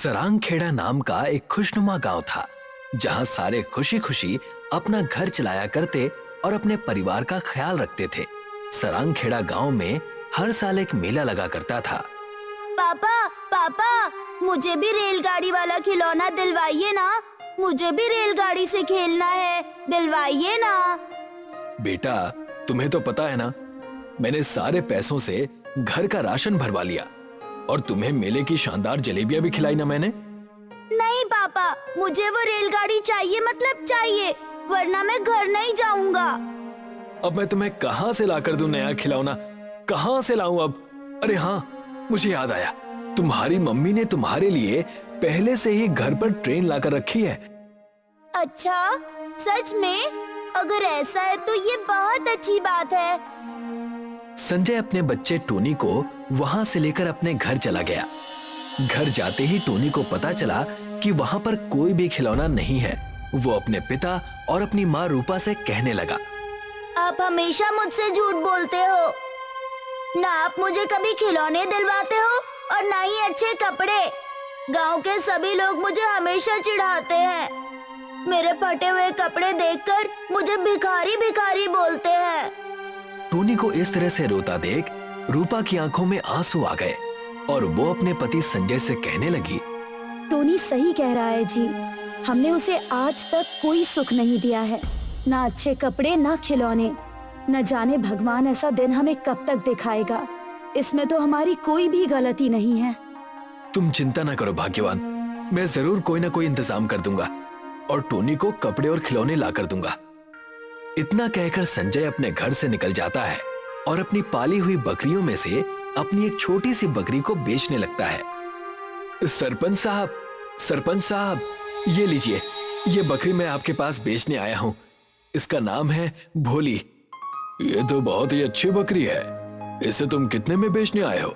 सरांगखेड़ा नाम का एक खुशनुमा गांव था, जहां सारे खुशी खुशी अपना घर चलाया करते और अपने परिवार का ख्याल रखते थे। सरांगखेड़ा गांव में हर साल एक मेला लगा करता था। पापा पापा, मुझे भी रेलगाड़ी वाला खिलौना दिलवाइए ना। मुझे भी रेलगाड़ी से खेलना है, दिलवाइए ना। बेटा, तुम्हें तो पता है ना, मैंने सारे पैसों से घर का राशन भरवा लिया और तुम्हें मेले की शानदार जलेबियां भी खिलाई ना मैंने। नहीं पापा, मुझे वो रेलगाड़ी चाहिए, मतलब चाहिए, वरना मैं घर नहीं जाऊंगा। अब मैं तुम्हें कहां से लाकर दूं नया खिलौना? कहां से लाऊं अब? अरे हाँ, मुझे याद आया, तुम्हारी मम्मी ने तुम्हारे लिए पहले से ही घर पर ट्रेन लाकर रखी है। अच्छा, सच में? अगर ऐसा है तो ये बहुत अच्छी बात है। संजय अपने बच्चे टोनी को वहां से लेकर अपने घर चला गया। घर जाते ही टोनी को पता चला कि वहां पर कोई भी खिलौना नहीं है। वो अपने पिता और अपनी माँ रूपा से कहने लगा, आप हमेशा मुझसे झूठ बोलते हो। ना आप मुझे कभी खिलौने दिलवाते हो और ना ही अच्छे कपड़े। गांव के सभी लोग मुझे हमेशा चिढ़ाते हैं। मेरे फटे हुए कपड़े देखकर मुझे भिखारी भिखारी बोलते हैं। टोनी को इस तरह से रोता देख रूपा की आंखों में आंसू आ गए और वो अपने पति संजय से कहने लगी, टोनी सही कह रहा है जी, हमने उसे आज तक कोई सुख नहीं दिया है, ना अच्छे कपड़े ना खिलौने। न जाने भगवान ऐसा दिन हमें कब तक दिखाएगा। इसमें तो हमारी कोई भी गलती नहीं है। तुम चिंता ना करो भाग्यवान, मैं जरूर कोई ना कोई इंतजाम कर दूंगा और टोनी को कपड़े और खिलौने ला कर दूंगा। इतना कहकर संजय अपने घर से निकल जाता है और अपनी पाली हुई बकरियों में से अपनी एक छोटी सी बकरी को बेचने लगता है। सरपंच साहब, ये लीजिए, ये बकरी मैं आपके पास बेचने आया हूँ। इसका नाम है भोली। ये तो बहुत ही अच्छी बकरी है, इसे तुम कितने में बेचने आए हो?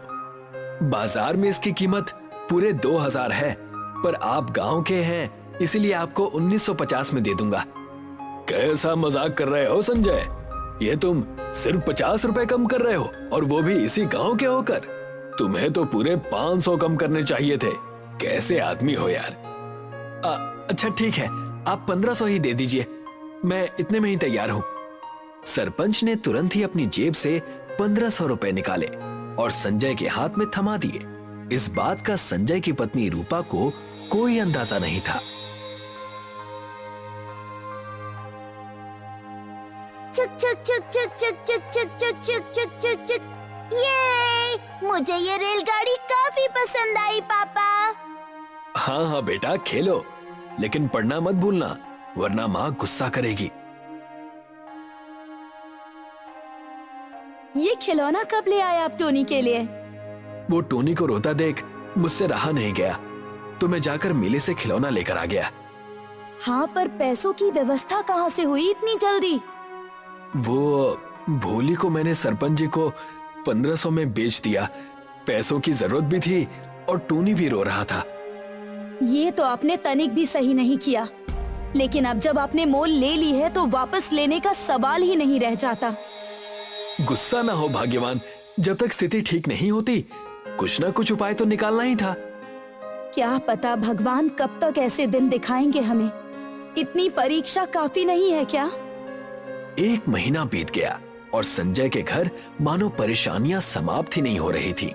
बाजार में इसकी कीमत पूरे 2000 है, पर आप गांव के हैं इसीलिए आपको 1950 में दे दूंगा। कैसा मजाक कर रहे हो संजय? ये तुम सिर्फ 50 रुपए कम कर रहे हो, और वो भी इसी गांव के होकर। तुम्हें तो पूरे 500 कम करने चाहिए थे। कैसे आदमी हो यार। अच्छा ठीक है, आप 1500 ही दे दीजिए, मैं इतने में ही तैयार हूँ। सरपंच ने तुरंत ही अपनी जेब से 1500 रुपए निकाले और संजय के हाथ में थमा दिए। इस बात का संजय की पत्नी रूपा को कोई अंदाजा नहीं था। चुक चुक चुक चुक चुक चुक चुक चुक चुक चुक चुक चुक। ये मुझे ये रेलगाड़ी काफी पसंद आई पापा। हाँ बेटा, खेलो, लेकिन पढ़ना मत भूलना, वरना माँ गुस्सा करेगी। ये खिलौना कब ले आए आप टोनी के लिए? वो टोनी को रोता देख मुझसे रहा नहीं गया, तो मैं जाकर मेले से खिलौना लेकर आ गया। हाँ, पर पैसों की व्यवस्था कहाँ से हुई इतनी जल्दी? वो भोली को मैंने सरपंच जी को 1500 में बेच दिया। पैसों की जरूरत भी थी और टोनी भी रो रहा था। ये तो आपने तनिक भी सही नहीं किया, लेकिन अब जब आपने मोल ले ली है तो वापस लेने का सवाल ही नहीं रह जाता। गुस्सा ना हो भाग्यवान, जब तक स्थिति ठीक नहीं होती कुछ ना कुछ उपाय तो निकालना ही था। क्या पता भगवान कब तक ऐसे दिन दिखाएंगे हमें। इतनी परीक्षा काफी नहीं है क्या? 1 महीना बीत गया और संजय के घर मानो परेशानियां समाप्त ही नहीं हो रही थी।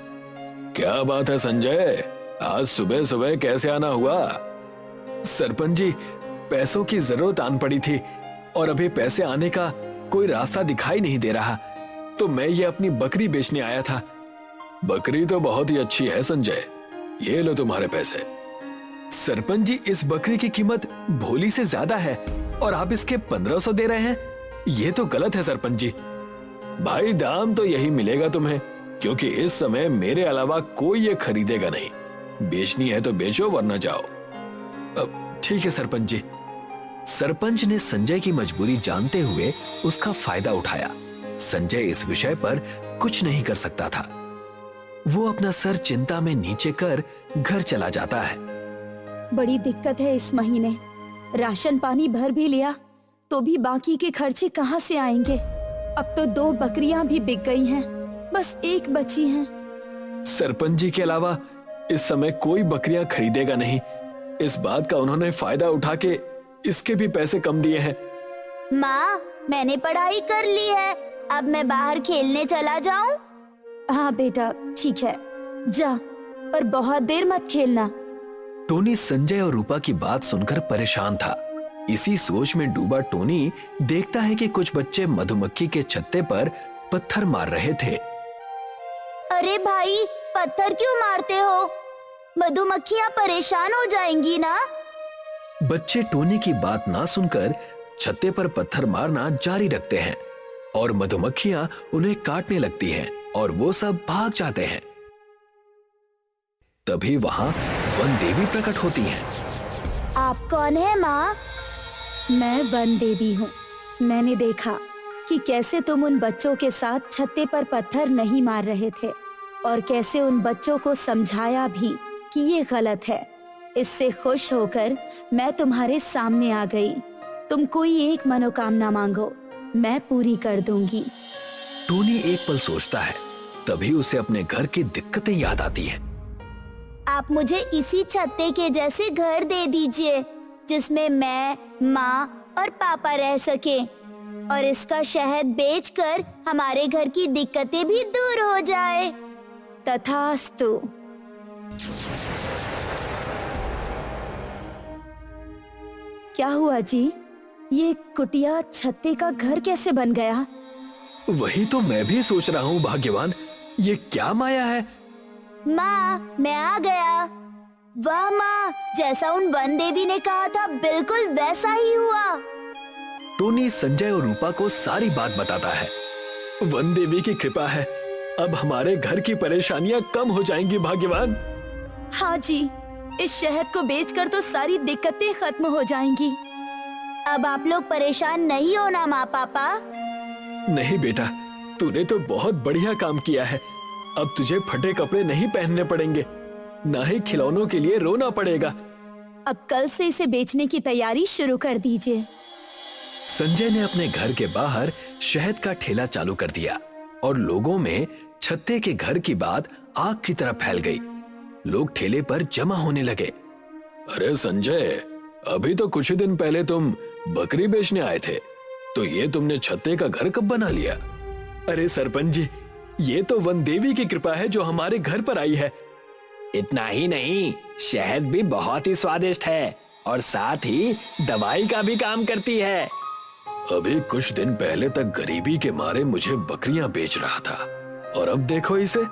क्या बात है संजय, आज सुबह सुबह कैसे आना हुआ? सरपंच जी, पैसों की जरूरत आन पड़ी थी और अभी पैसे आने का कोई रास्ता दिखाई नहीं दे रहा, तो मैं ये अपनी बकरी बेचने आया था। बकरी तो बहुत ही अच्छी है संजय, ये लो तुम्हारे पैसे। सरपंच जी, इस बकरी की कीमत भोली से ज्यादा है और आप इसके 1500 दे रहे हैं, ये तो गलत है सरपंच जी। भाई, दाम तो यही मिलेगा तुम्हें, क्योंकि इस समय मेरे अलावा कोई ये खरीदेगा नहीं। बेचनी है तो बेचो, वरना जाओ। अब ठीक है सरपंच जी। सरपंच ने संजय की मजबूरी जानते हुए उसका फायदा उठाया। संजय इस विषय पर कुछ नहीं कर सकता था। वो अपना सर चिंता में नीचे कर घर चला जाता है। बड़ी दिक्कत है इस महीने। राशन पानी भर भी लिया तो भी बाकी के खर्चे कहाँ से आएंगे? अब तो 2 बकरियां भी बिक गई हैं, बस 1 बची है। सरपंच जी के अलावा इस समय कोई बकरियां खरीदेगा नहीं। इस बात का उन्होंने फायदा उठा के इसके भी पैसे कम दिए हैं। माँ, मैंने पढ़ाई कर ली है, अब मैं बाहर खेलने चला जाऊं? हाँ बेटा, ठीक है, जा, पर बहुत देर मत खेलना। टोनी संजय और रूपा की बात सुनकर परेशान था। इसी सोच में डूबा टोनी देखता है कि कुछ बच्चे मधुमक्खी के छत्ते पर पत्थर मार रहे थे। अरे भाई, पत्थर क्यों मारते हो? मधुमक्खियां परेशान हो जाएंगी ना। बच्चे टोनी की बात ना सुनकर छत्ते पर पत्थर मारना जारी रखते हैं और मधुमक्खियां उन्हें काटने लगती हैं और वो सब भाग जाते हैं। तभी वहां वन देवी प्रकट होती हैं। आप कौन है माँ? मैं वन देवी हूँ। मैंने देखा कि कैसे तुम उन बच्चों के साथ छत्ते पर पत्थर नहीं मार रहे थे और कैसे उन बच्चों को समझाया भी कि ये गलत है। इससे खुश होकर मैं तुम्हारे सामने आ गई। तुम कोई एक मनोकामना मांगो, मैं पूरी कर दूंगी। टोनी एक पल सोचता है, तभी उसे अपने घर की दिक्कतें याद आती हैं। आप मुझे इसी छत्ते के जैसे घर दे दीजिए जिसमें मैं, माँ और पापा रह सके, और इसका शहद बेचकर हमारे घर की दिक्कतें भी दूर हो जाए। तथास्तु। क्या हुआ जी? ये कुटिया छत्ते का घर कैसे बन गया? वही तो मैं भी सोच रहा हूँ भाग्यवान, ये क्या माया है? माँ, मैं आ गया। वाह माँ, जैसा उन वन देवी ने कहा था बिल्कुल वैसा ही हुआ। टोनी संजय और रूपा को सारी बात बताता है। वन देवी की कृपा है, अब हमारे घर की परेशानियां कम हो जाएंगी भाग्यवान। हाँ जी, इस शहद को बेचकर तो सारी दिक्कतें खत्म हो जाएंगी। अब आप लोग परेशान नहीं हो ना माँ पापा? नहीं बेटा, तूने तो बहुत बढ़िया काम किया है। अब तुझे फटे कपड़े नहीं पहनने पड़ेंगे, ना ही खिलौनों के लिए रोना पड़ेगा। अब कल से इसे बेचने की तैयारी शुरू कर दीजिए। संजय ने अपने घर के बाहर शहद का ठेला चालू कर दिया और लोगों में छत्ते के घर की बात आग की तरह फैल गई। लोग ठेले पर जमा होने लगे। अरे संजय, अभी तो कुछ ही दिन पहले तुम बकरी बेचने आए थे, तो ये तुमने छत्ते का घर कब बना लिया? अरे सरपंच जी, ये तो वन देवी की कृपा है जो हमारे घर पर आई है। इतना ही नहीं, शहद भी बहुत ही स्वादिष्ट है और साथ ही दवाई का भी काम करती है। अभी कुछ दिन पहले तक गरीबी के मारे मुझे बकरियां बेच रहा था और अब देखो इसे।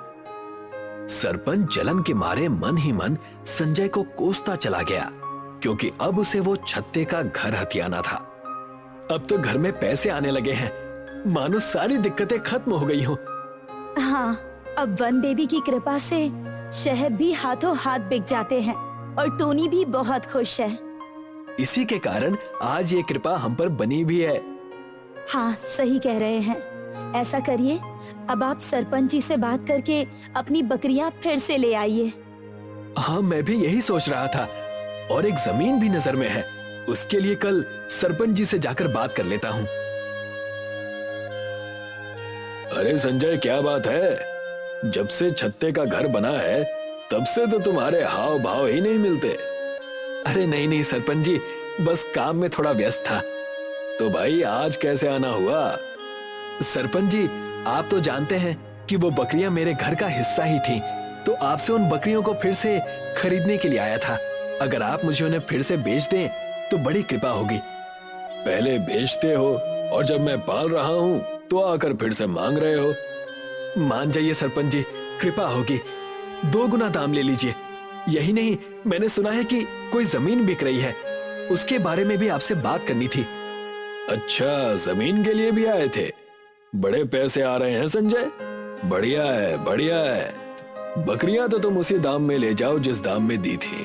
सरपंच जलन के मारे मन ही मन संजय को कोसता चला गया, क्योंकि अब उसे वो छत्ते का घर हथियाना था। अब तो घर में पैसे आने लगे हैं, मानो सारी दिक्कतें खत्म हो गई हो। हाँ, अब वन देवी की कृपा से शहद भी हाथों हाथ बिक जाते हैं और टोनी भी बहुत खुश है। इसी के कारण आज ये कृपा हम पर बनी भी है। हाँ, सही कह रहे हैं। ऐसा करिए, अब आप सरपंच जी से बात करके अपनी बकरियां फिर से ले आइए। हाँ, मैं भी यही सोच रहा था। और एक जमीन भी नजर में है, उसके लिए कल सरपंच जी से जाकर बात कर लेता हूँ। अरे संजय, क्या बात है? जब से छत्ते का घर बना है तब से तो तुम्हारे हाव भाव ही नहीं मिलते। अरे नहीं नहीं सरपंच जी, बस काम में थोड़ा व्यस्त था। तो भाई आज कैसे आना हुआ? सरपंच जी, आप तो जानते हैं कि वो बकरियां मेरे घर का हिस्सा ही थी, तो आपसे उन बकरियों को फिर से खरीदने के लिए आया था। अगर आप मुझे उन्हें फिर से बेच दें तो बड़ी कृपा होगी। पहले बेचते हो और जब मैं पाल रहा हूँ तो आकर फिर से मांग रहे हो। मान जाइए सरपंच जी, कृपा होगी, 2 गुना दाम ले लीजिए। यही नहीं, मैंने सुना है कि कोई जमीन बिक रही है, उसके बारे में भी आपसे बात करनी थी। अच्छा, जमीन के लिए भी आए थे? बड़े पैसे आ रहे हैं संजय, बढ़िया है बढ़िया है। बकरियां तो तुम उसी दाम में ले जाओ जिस दाम में दी थी,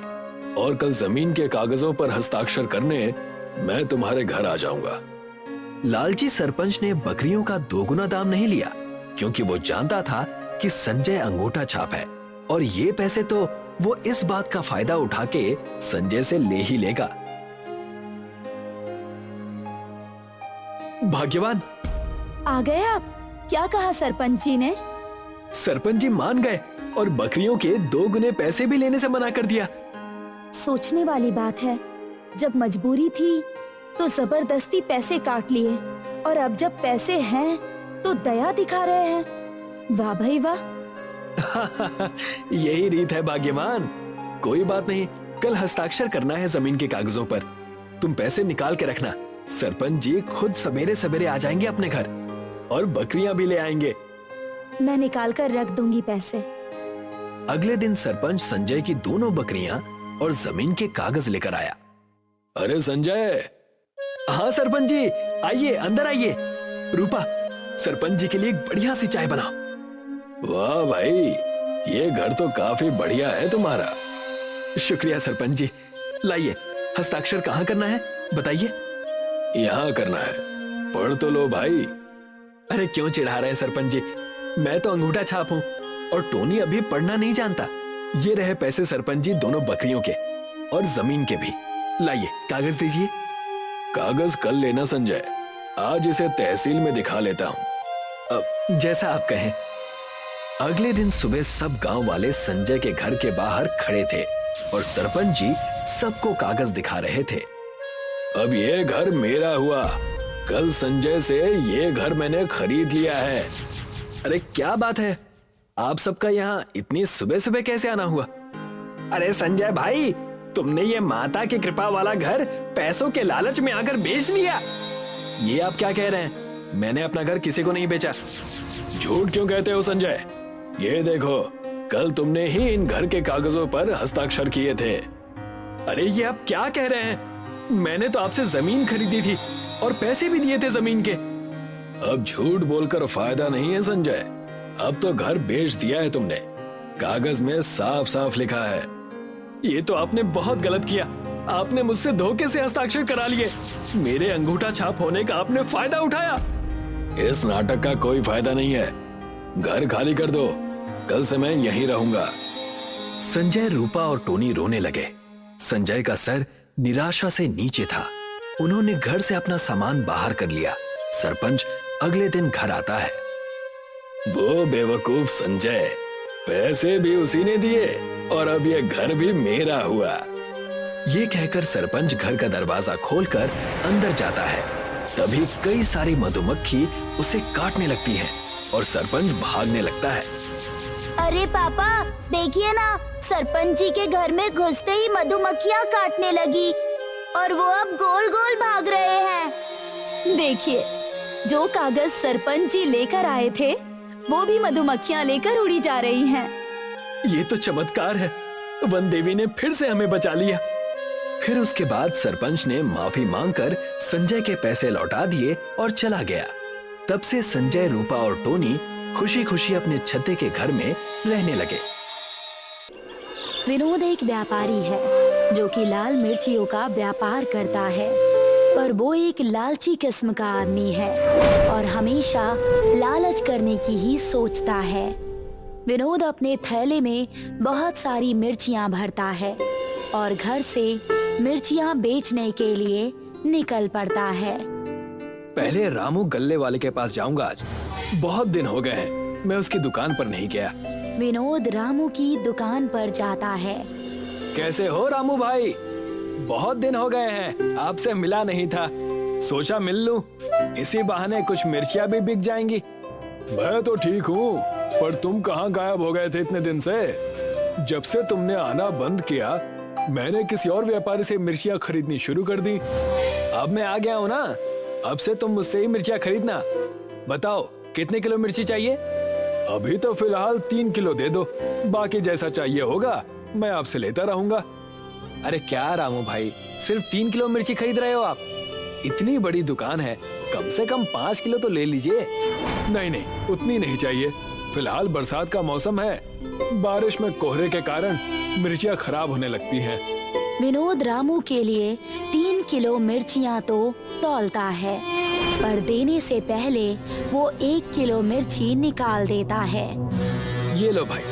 और कल जमीन के कागजों पर हस्ताक्षर करने मैं तुम्हारे घर आ जाऊंगा। लालची सरपंच ने बकरियों का 2 गुना दाम नहीं लिया, क्योंकि वो जानता था कि संजय अंगूठा छाप है और ये पैसे तो वो इस बात का फायदा उठा के संजय से ले ही लेगा। भाग्यवान, आ गए आप? क्या कहा सरपंच जी ने? सरपंच जी मान गए और बकरियों के 2 गुने पैसे भी लेने से मना कर दिया। सोचने वाली बात है, जब मजबूरी थी तो जबरदस्ती पैसे काट लिए और अब जब पैसे हैं तो दया दिखा रहे हैं। वाह भाई वाह। यही रीत है भाग्यवान। कोई बात नहीं, कल हस्ताक्षर करना है जमीन के कागजों पर। तुम पैसे निकाल के रखना, सरपंच जी खुद सवेरे सवेरे आ जाएंगे अपने घर और बकरियां भी ले आएंगे। मैं निकाल कर रख दूंगी पैसे। अगले दिन सरपंच संजय की दोनों बकरियां और जमीन के कागज लेकर आया। अरे संजय। हाँ सरपंच जी, आइए अंदर आइए। रूपा, सरपंच जी के लिए एक बढ़िया सी चाय बनाओ। वाह भाई, ये घर तो काफी बढ़िया है तुम्हारा। शुक्रिया सरपंच जी। लाइए, हस्ताक्षर कहाँ करना है बताइए। यहाँ करना है, पढ़ तो लो भाई। अरे क्यों चिढ़ा रहे हैं सरपंच जी, मैं तो अंगूठा छाप हूँ और टोनी अभी पढ़ना नहीं जानता। ये रहे पैसे सरपंच जी, दोनों बकरियों के और जमीन के भी। लाइए कागज दीजिए। कागज कल लेना संजय, आज इसे तहसील में दिखा लेता हूँ। अब जैसा आप कहें। अगले दिन सुबह सब गांव वाले संजय के घर के बाहर खड़े थे और सरपंच जी सबको कागज दिखा रहे थे। अब ये घर मेरा हुआ, कल संजय से ये घर मैंने खरीद लिया है। अरे क्या बात है, आप सबका यहाँ इतनी सुबह सुबह कैसे आना हुआ? अरे संजय भाई, तुमने ये माता की कृपा वाला घर पैसों के लालच में आकर बेच लिया। ये आप क्या कह रहे हैं? मैंने अपना घर किसी को नहीं बेचा। झूठ क्यों कहते हो संजय? ये देखो, कल तुमने ही इन घर के कागजों पर हस्ताक्षर किए थे। अरे ये आप क्या कह रहे हैं? मैंने तो आपसे जमीन खरीदी थी और पैसे भी दिए थे जमीन के। अब झूठ बोलकर फायदा नहीं है संजय, अब तो घर बेच दिया है तुमने। कागज में साफ साफ लिखा है। ये तो आपने बहुत गलत किया, आपने मुझसे धोखे से हस्ताक्षर करा लिए। मेरे अंगूठा छाप होने का आपने फायदा उठाया। इस नाटक का कोई फायदा नहीं है, घर खाली कर दो, कल से मैं यहीं रहूंगा। संजय, रूपा और टोनी रोने लगे। संजय का सर निराशा से नीचे था। उन्होंने घर से अपना सामान बाहर कर लिया। सरपंच अगले दिन घर आता है। वो बेवकूफ संजय, पैसे भी उसी ने दिए और अब ये घर भी मेरा हुआ। ये कहकर सरपंच घर का दरवाजा खोलकर अंदर जाता है। तभी कई सारी मधुमक्खी उसे काटने लगती हैं और सरपंच भागने लगता है। अरे पापा, देखिए ना, सरपंच जी के घर में घुसते ही मधुमक्खियाँ काटने लगी और वो अब गोल गोल भाग रहे हैं। देखिए, जो कागज सरपंच जी लेकर आए थे वो भी मधुमक्खियां लेकर उड़ी जा रही हैं। ये तो चमत्कार है, वन देवी ने फिर से हमें बचा लिया। फिर उसके बाद सरपंच ने माफी मांगकर संजय के पैसे लौटा दिए और चला गया। तब से संजय, रूपा और टोनी खुशी खुशी अपने छत्ते के घर में रहने लगे। विनोद एक व्यापारी है जो कि लाल मिर्चियों का व्यापार करता है, पर वो एक लालची किस्म का आदमी है और हमेशा लालच करने की ही सोचता है। विनोद अपने थैले में बहुत सारी मिर्चियां भरता है और घर से मिर्चियां बेचने के लिए निकल पड़ता है। पहले रामू गल्ले वाले के पास जाऊंगा आज, बहुत दिन हो गए हैं मैं उसकी दुकान पर नहीं गया। विनोद रामू की दुकान पर जाता है। कैसे हो रामू भाई? बहुत दिन हो गए हैं, आपसे मिला नहीं था, सोचा मिल लूं, इसी बहाने कुछ मिर्चियां भी बिक जाएंगी। मैं तो ठीक हूँ, पर तुम कहाँ गायब हो गए थे इतने दिन से? जब से तुमने आना बंद किया, मैंने किसी और व्यापारी से मिर्चियां खरीदनी शुरू कर दी। अब मैं आ गया हूँ ना, अब से तुम मुझसे ही मिर्चियां खरीदना। बताओ कितने किलो मिर्ची चाहिए? अभी तो फिलहाल 3 किलो दे दो, बाकी जैसा चाहिए होगा मैं आपसे लेता रहूंगा। अरे क्या रामू भाई, सिर्फ 3 किलो मिर्ची खरीद रहे हो आप? इतनी बड़ी दुकान है, कम से कम 5 किलो तो ले लीजिए। नहीं नहीं, उतनी नहीं चाहिए, फिलहाल बरसात का मौसम है, बारिश में कोहरे के कारण मिर्चियाँ खराब होने लगती हैं। विनोद रामू के लिए 3 किलो मिर्चियाँ तो तौलता है, पर देने से पहले वो 1 किलो मिर्ची निकाल देता है। ये लो भाई,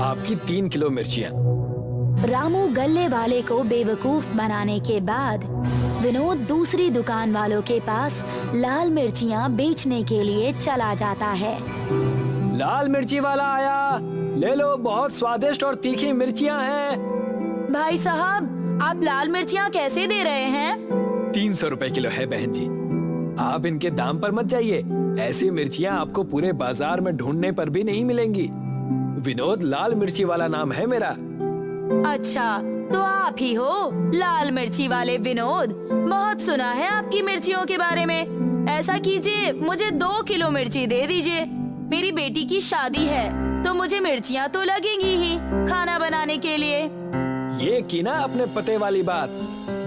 आपकी 3 किलो मिर्चियाँ। रामू गल्ले वाले को बेवकूफ बनाने के बाद विनोद दूसरी दुकान वालों के पास लाल मिर्चियाँ बेचने के लिए चला जाता है। लाल मिर्ची वाला आया, ले लो, बहुत स्वादिष्ट और तीखी मिर्चियाँ हैं। भाई साहब, आप लाल मिर्चियाँ कैसे दे रहे हैं? 300 रुपए किलो है बहन जी। आप इनके दाम पर मत जाइए, ऐसी मिर्चियाँ आपको पूरे बाजार में ढूंढने पर भी नहीं मिलेंगी। विनोद लाल मिर्ची वाला नाम है मेरा। अच्छा, तो आप ही हो लाल मिर्ची वाले विनोद। बहुत सुना है आपकी मिर्चियों के बारे में। ऐसा कीजिए, मुझे 2 किलो मिर्ची दे दीजिए। मेरी बेटी की शादी है तो मुझे मिर्चियाँ तो लगेंगी ही खाना बनाने के लिए। ये की ना अपने पते वाली बात।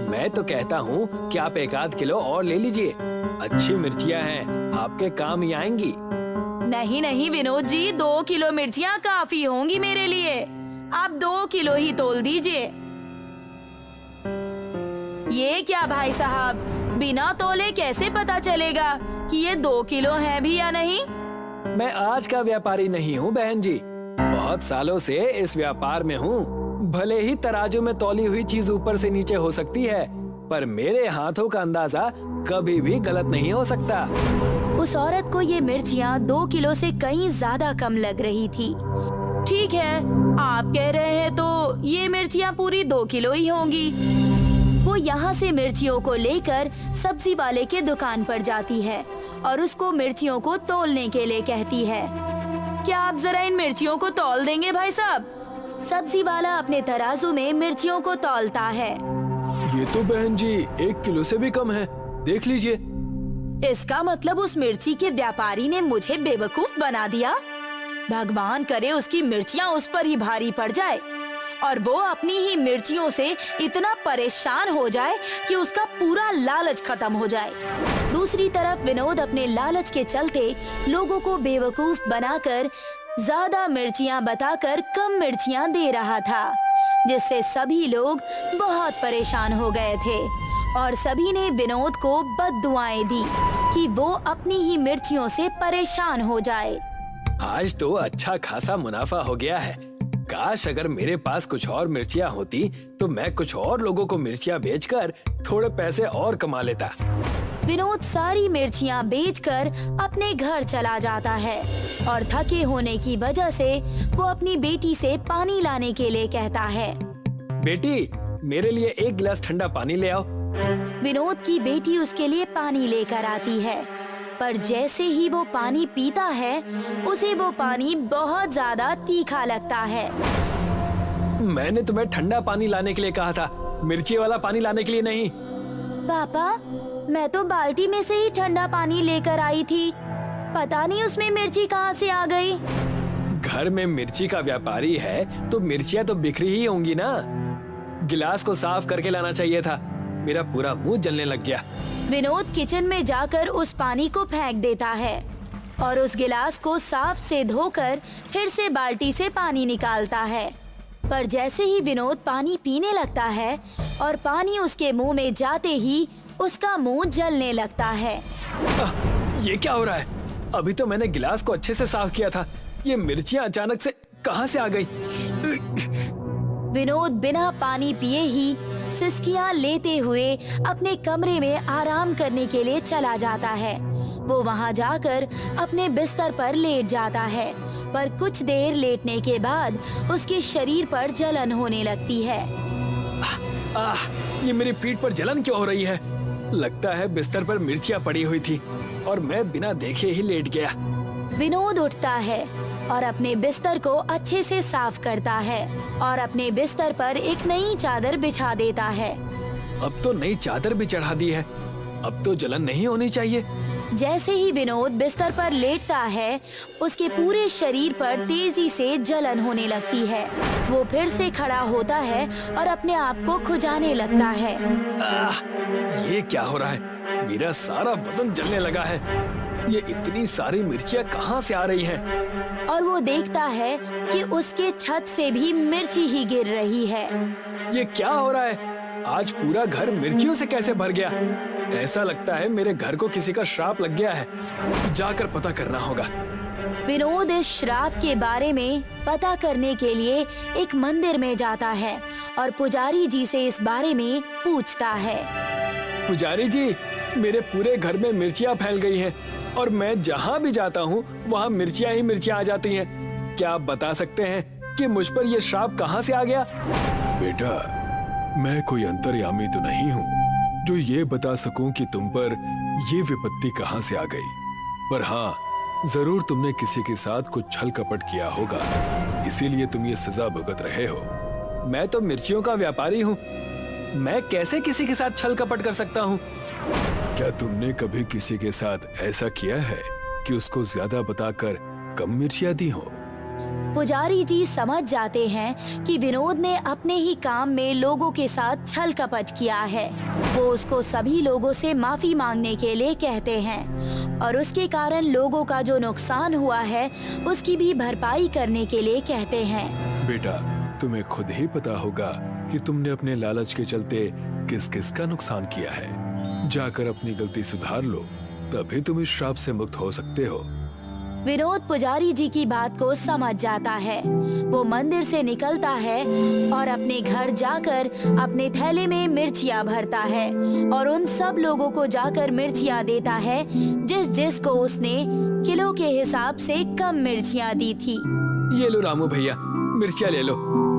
मैं तो कहता हूँ कि आप 1 आध किलो और ले लीजिए। अच्छी मिर्चियाँ हैं, आपके काम ही आएंगी। नहीं नहीं विनोद जी, 2 किलो मिर्चियाँ काफी होंगी मेरे लिए। आप 2 किलो ही तोल दीजिए। ये क्या भाई साहब, बिना तोले कैसे पता चलेगा कि ये 2 किलो है भी या नहीं? मैं आज का व्यापारी नहीं हूँ बहन जी, बहुत सालों से इस व्यापार में हूँ। भले ही तराजू में तौली हुई चीज ऊपर से नीचे हो सकती है, पर मेरे हाथों का अंदाजा कभी भी गलत नहीं हो सकता। उस औरत को ये मिर्चियाँ 2 किलो से कहीं ज्यादा कम लग रही थी। ठीक है, आप कह रहे हैं तो ये मिर्चियाँ पूरी 2 किलो ही होंगी। वो यहाँ से मिर्चियों को लेकर सब्जी वाले के दुकान पर जाती है और उसको मिर्चियों को तौलने के लिए कहती है। क्या आप जरा इन मिर्चियों को तौल देंगे भाई साहब? सब्जी वाला अपने तराजू में मिर्चियों को तौलता है। ये तो बहन जी 1 किलो से भी कम है, देख लीजिए। इसका मतलब उस मिर्ची के व्यापारी ने मुझे बेवकूफ बना दिया। भगवान करे उसकी मिर्चियाँ उस पर ही भारी पड़ जाए और वो अपनी ही मिर्चियों से इतना परेशान हो जाए कि उसका पूरा लालच खत्म हो जाए। दूसरी तरफ विनोद अपने लालच के चलते लोगों को बेवकूफ बनाकर ज्यादा मिर्चियाँ बताकर कम मिर्चियाँ दे रहा था, जिससे सभी लोग बहुत परेशान हो गए थे और सभी ने विनोद को बद्दुआएं दी कि वो अपनी ही मिर्चियों से परेशान हो जाए। आज तो अच्छा खासा मुनाफा हो गया है। काश अगर मेरे पास कुछ और मिर्चियाँ होती तो मैं कुछ और लोगों को मिर्चियाँ बेचकर थोड़े पैसे और कमा लेता। विनोद सारी मिर्चियाँ बेचकर अपने घर चला जाता है और थके होने की वजह से वो अपनी बेटी से पानी लाने के लिए कहता है। बेटी, मेरे लिए 1 गिलास ठंडा पानी ले आओ। विनोद की बेटी उसके लिए पानी लेकर आती है, पर जैसे ही वो पानी पीता है उसे वो पानी बहुत ज्यादा तीखा लगता है। मैंने तुम्हें ठंडा पानी लाने के लिए कहा था, मिर्ची वाला पानी लाने के लिए नहीं। पापा, मैं तो बाल्टी में से ही ठंडा पानी लेकर आई थी, पता नहीं उसमें मिर्ची कहाँ से आ गई। घर में मिर्ची का व्यापारी है तो मिर्चियाँ तो बिखरी ही होंगी ना। गिलास को साफ करके लाना चाहिए था। मेरा पूरा मुंह जलने लग गया। विनोद किचन में जाकर उस पानी को फेंक देता है और उस गिलास को साफ से धोकर फिर से बाल्टी से पानी निकालता है। पर जैसे ही विनोद पानी पीने लगता है और पानी उसके मुंह में जाते ही उसका मुंह जलने लगता है। ये क्या हो रहा है? अभी तो मैंने गिलास को अच्छे से साफ किया था, ये मिर्चियाँ अचानक से कहाँ से आ गई? विनोद बिना पानी पिए ही सिसकियां लेते हुए अपने कमरे में आराम करने के लिए चला जाता है। वो वहां जाकर अपने बिस्तर पर लेट जाता है, पर कुछ देर लेटने के बाद उसके शरीर पर जलन होने लगती है। ये मेरी पीठ पर जलन क्यों हो रही है? लगता है बिस्तर पर मिर्चियाँ पड़ी हुई थी और मैं बिना देखे ही लेट गया। विनोद उठता है और अपने बिस्तर को अच्छे से साफ करता है और अपने बिस्तर पर एक नई चादर बिछा देता है। अब तो नई चादर भी चढ़ा दी है, अब तो जलन नहीं होनी चाहिए। जैसे ही विनोद बिस्तर पर लेटता है उसके पूरे शरीर पर तेजी से जलन होने लगती है। वो फिर से खड़ा होता है और अपने आप को खुजाने लगता है। ये क्या हो रहा है? मेरा सारा बदन जलने लगा है। ये इतनी सारी मिर्चियाँ कहाँ से आ रही हैं? और वो देखता है कि उसके छत से भी मिर्ची ही गिर रही है। ये क्या हो रहा है? आज पूरा घर मिर्चियों से कैसे भर गया? ऐसा लगता है मेरे घर को किसी का श्राप लग गया है। जाकर पता करना होगा। विनोद इस श्राप के बारे में पता करने के लिए एक मंदिर में जाता है और पुजारी जी से इस बारे में पूछता है। पुजारी जी, मेरे पूरे घर में मिर्चियाँ फैल गई हैं और मैं जहाँ भी जाता हूँ वहाँ मिर्चियाँ ही मिर्चियाँ आ जाती हैं। क्या आप बता सकते हैं कि मुझ पर यह श्राप कहाँ से आ गया? बेटा, मैं कोई अंतर्यामी तो नहीं हूँ जो ये बता सकूं कि तुम पर ये विपत्ति कहाँ से आ गई, पर हाँ, जरूर तुमने किसी के साथ कुछ छल कपट किया होगा, इसीलिए तुम ये सजा भुगत रहे हो। मैं तो मिर्चियों का व्यापारी हूँ, मैं कैसे किसी के साथ छल कपट कर सकता हूँ? क्या तुमने कभी किसी के साथ ऐसा किया है कि उसको ज्यादा बताकर कम मिर्चियाँ दी हो? पुजारी जी समझ जाते हैं कि विनोद ने अपने ही काम में लोगों के साथ छल कपट किया है। वो उसको सभी लोगों से माफी मांगने के लिए कहते हैं और उसके कारण लोगों का जो नुकसान हुआ है उसकी भी भरपाई करने के लिए कहते हैं। बेटा, तुम्हें खुद ही पता होगा कि तुमने अपने लालच के चलते किस किस का नुकसान किया है। जाकर अपनी गलती सुधार लो, तभी तुम इस श्राप से मुक्त हो सकते हो। विनोद पुजारी जी की बात को समझ जाता है। वो मंदिर से निकलता है और अपने घर जाकर अपने थैले में मिर्चियाँ भरता है और उन सब लोगों को जाकर मिर्चियाँ देता है जिस जिसको उसने किलो के हिसाब से कम मिर्चियाँ दी थी। ये लो रामू भैया, मिर्चियाँ ले लो।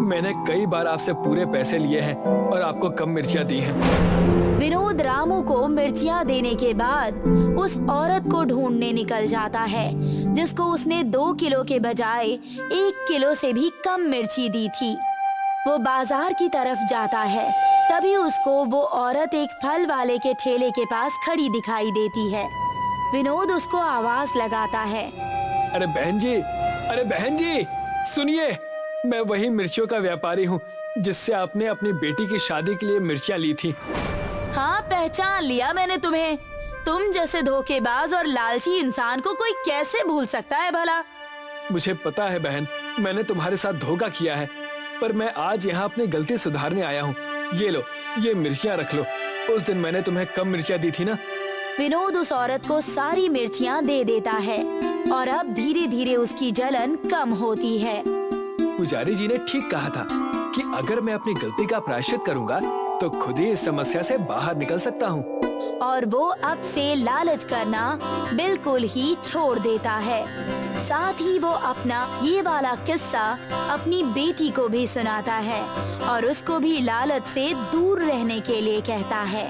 मैंने कई बार आपसे पूरे पैसे लिए हैं और आपको कम मिर्चियाँ दी हैं। विनोद रामू को मिर्चियाँ देने के बाद उस औरत को ढूंढने निकल जाता है जिसको उसने 2 किलो के बजाय 1 किलो से भी कम मिर्ची दी थी। वो बाजार की तरफ जाता है, तभी उसको वो औरत एक फल वाले के ठेले के पास खड़ी दिखाई देती है। विनोद उसको आवाज लगाता है, अरे बहन जी, सुनिए, मैं वही मिर्चियों का व्यापारी हूँ जिससे आपने अपनी बेटी की शादी के लिए मिर्चियाँ ली थी। हाँ, पहचान लिया मैंने तुम्हें। तुम जैसे धोखेबाज और लालची इंसान को कोई कैसे भूल सकता है भला? मुझे पता है बहन, मैंने तुम्हारे साथ धोखा किया है, पर मैं आज यहाँ अपनी गलती सुधारने आया हूँ। ये लो, ये मिर्चियाँ रख लो। उस दिन मैंने तुम्हें कम मिर्चियाँ दी थी ना। विनोद उस औरत को सारी मिर्चियाँ दे देता है और अब धीरे धीरे उसकी जलन कम होती है। पुजारी जी ने ठीक कहा था कि अगर मैं अपनी गलती का प्रायश्चित करूंगा तो खुद ही इस समस्या से बाहर निकल सकता हूँ। और वो अब से लालच करना बिल्कुल ही छोड़ देता है। साथ ही वो अपना ये वाला किस्सा अपनी बेटी को भी सुनाता है और उसको भी लालच से दूर रहने के लिए कहता है।